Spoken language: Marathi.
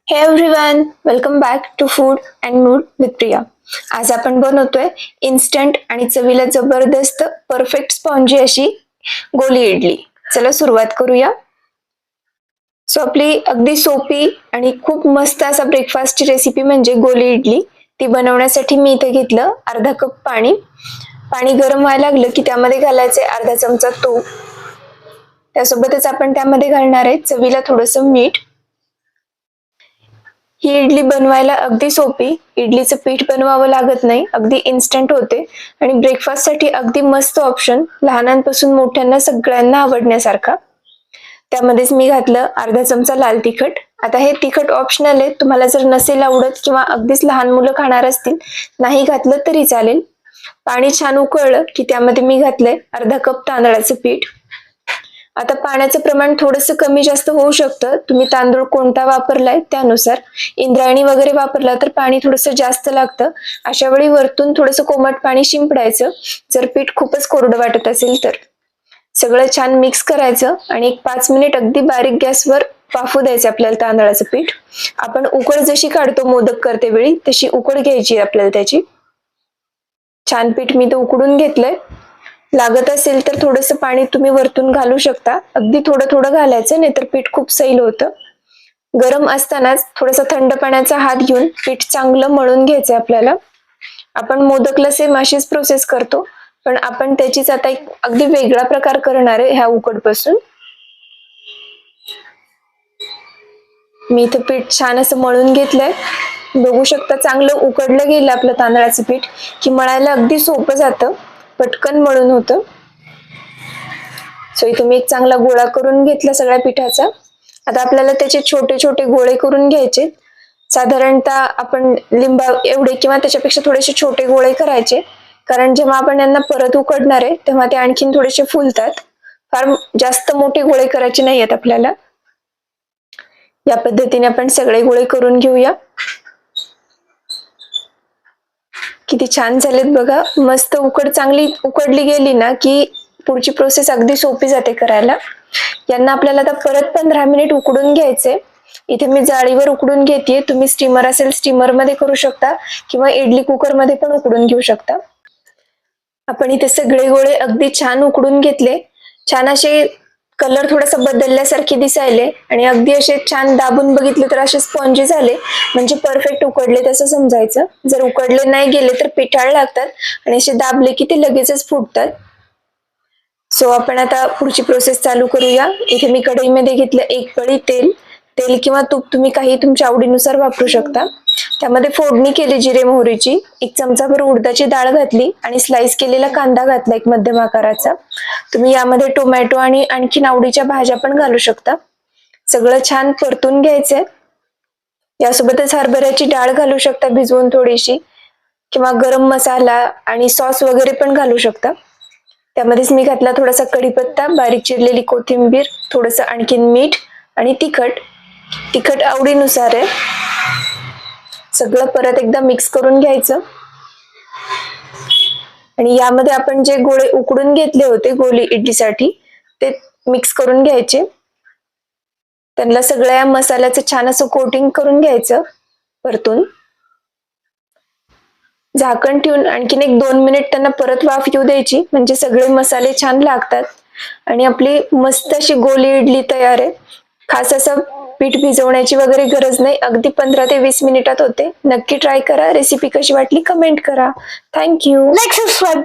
हे everyone, welcome back to food and mood with Priya. आज आपण बनवतोय इन्स्टंट आणि चवीला जबरदस्त परफेक्ट स्पॉन्जी अशी गोली इडली. चला सुरुवात करूया. आपली अगदी सोपी आणि खूप मस्त असा ब्रेकफास्टची रेसिपी म्हणजे गोली इडली. ती बनवण्यासाठी मी इथे घेतलं अर्धा कप पाणी. पाणी गरम व्हायला लागलं की त्यामध्ये घालायचे अर्धा चमचा तूप. त्यासोबतच आपण त्यामध्ये घालणार आहे चवीला थोडंसं मीठ. ही इडली बनवायला अगदी सोपी. इडलीचं पीठ बनवावं लागत नाही, अगदी इन्स्टंट होते आणि ब्रेकफास्ट साठी अगदी मस्त ऑप्शन, लहानांपासून मोठ्यांना सगळ्यांना आवडण्यासारखा. त्यामध्येच मी घातलं अर्धा चमचा लाल तिखट. आता हे तिखट ऑप्शनल आहे, तुम्हाला जर नसेल आवडत किंवा अगदीच लहान मुलं खाणार असतील नाही घातलं तरी चालेल. पाणी छान उकळलं की त्यामध्ये मी घातलंय अर्धा कप तांदळाचं पीठ. आता पाण्याचं प्रमाण थोडंसं कमी जास्त होऊ शकतं, तुम्ही तांदूळ कोणता वापरलाय त्यानुसार. इंद्रायणी वगैरे वापरला तर पाणी थोडंसं जास्त लागतं. अशा वेळी वरतून थोडंसं कोमट पाणी शिंपडायचं जर पीठ खूपच कोरडं वाटत असेल तर. सगळं छान मिक्स करायचं आणि 5 मिनिट अगदी बारीक गॅसवर वाफू द्यायचं आपल्याला तांदळाचं पीठ. आपण उकड जशी काढतो मोदक करते वेळी तशी उकड घ्यायची आपल्याला त्याची. छान पीठ मी तर उकडून घेतलंय. लागत असेल तर थोडंसं पाणी तुम्ही वरतून घालू शकता, अगदी थोडं थोडं घालायचं, नाहीतर पीठ खूप सैल होतं. गरम असतानाच थोडासा थंड पाण्याचा हात घेऊन पीठ चांगलं मळून घ्यायचंय आपल्याला. आपण मोदकला सेम अशीच प्रोसेस करतो, पण आपण त्याचीच आता एक अगदी वेगळा प्रकार करणार आहे ह्या उकडपासून. मी इथं पीठ छान असं मळून घेतलंय. बघू शकता चांगलं उकडलं गेलं आपलं तांदळाचं पीठ की मळायला अगदी सोपं जातं, पटकन मळून होतं. इथे मी एक चांगला गोळा करून घेतला सगळ्या पिठाचा. आता आपल्याला त्याचे छोटे छोटे गोळे करून घ्यायचे. साधारणतः आपण लिंबा एवढे किंवा त्याच्यापेक्षा थोडेसे छोटे गोळे करायचे, कारण जेव्हा आपण यांना परत उकडणार आहे तेव्हा ते आणखीन थोडेसे फुलतात. फार जास्त मोठे गोळे करायचे नाहीयेत आपल्याला. या पद्धतीने आपण सगळे गोळे करून घेऊया. किती छान झालेत बघा. मस्त उकड चांगली उकडली गेली ना की पुढची प्रोसेस अगदी सोपी जाते करायला. यांना आपल्याला आता परत 15 मिनिट उकडून घ्यायचे. इथे मी जाळीवर उकडून घेतेय, तुम्ही स्टीमर असेल स्टीमर मध्ये करू शकता किंवा इडली कुकर मध्ये पण उकडून घेऊ शकता. आपण इथे सगळे गोळे अगदी छान उकडून घेतले. छान असे कलर थोडासा बदलल्यासारखे दिसायले आणि अगदी असे छान दाबून बघितले तर असे स्पॉन्जी झाले, म्हणजे परफेक्ट उकडले तसं समजायचं. जर उकडले नाही गेले तर पिठाळ लागतात आणि असे दाबले की ते लगेचच फुटतात. आपण आता पुढची प्रोसेस चालू करूया. इथे मी कढईमध्ये घेतलं 1 पळी तेल. तेल किंवा तूप तुम्ही काही तुमच्या आवडीनुसार वापरू शकता. त्यामध्ये फोडणी केली जिरे मोहरीची. 1 चमचाभर उडदाची डाळ घातली आणि स्लाइस केलेला कांदा घातला 1 मध्यम आकाराचा. तुम्ही यामध्ये टोमॅटो आणि आणखीन आवडीच्या भाज्या पण घालू शकता. सगळं छान परतून घ्यायचंय. यासोबतच हरभऱ्याची डाळ घालू शकता भिजवून थोडीशी, किंवा गरम मसाला आणि सॉस वगैरे पण घालू शकता. त्यामध्येच मी घातला थोडासा कढीपत्ता, बारीक चिरलेली कोथिंबीर, थोडंसं आणखीन मीठ आणि तिखट. तिखट आवडीनुसार आहे. सगळं परत एकदा मिक्स करून घ्यायचं आणि यामध्ये आपण जे गोळे उकडून घेतले होते गोली इडलीसाठी ते मिक्स करून घ्यायचे. त्यांना सगळ्या मसाल्याचं छान असं कोटिंग करून घ्यायचं. परतून झाकण ठेवून आणखीन 1-2 मिनिट त्यांना परत वाफ येऊ द्यायची, म्हणजे सगळे मसाले छान लागतात आणि आपली मस्त अशी गोली इडली तयार आहे. खास असं पीठ भिजवण्याची वगैरे गरज नाही, अगदी 15 ते 20 मिनिटात होते. नक्की ट्राय करा. रेसिपी कशी वाटली कमेंट करा. थँक्यू. Like subscribe.